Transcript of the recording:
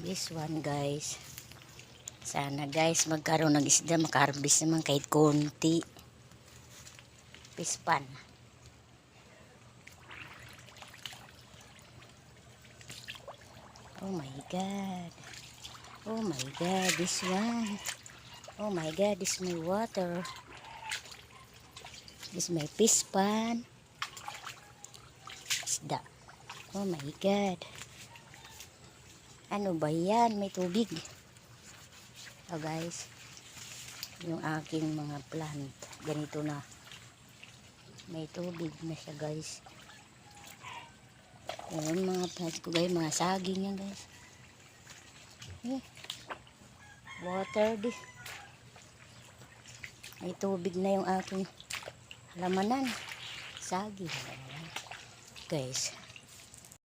This one guys. Sana guys magkaroon ng isda, makaharbis naman kahit konti. Pispan. Oh my god. Oh my god, this one. Oh my god, this is my water. This is my pispan. Isda. Oh my god. Ano ba yan? May tubig. Oh guys, yung aking mga plant, ganito na. May tubig na siya guys. Ayan mga plants ko guys, mga saging yan guys. Water di. May tubig na yung aking halamanan. Saging. Guys.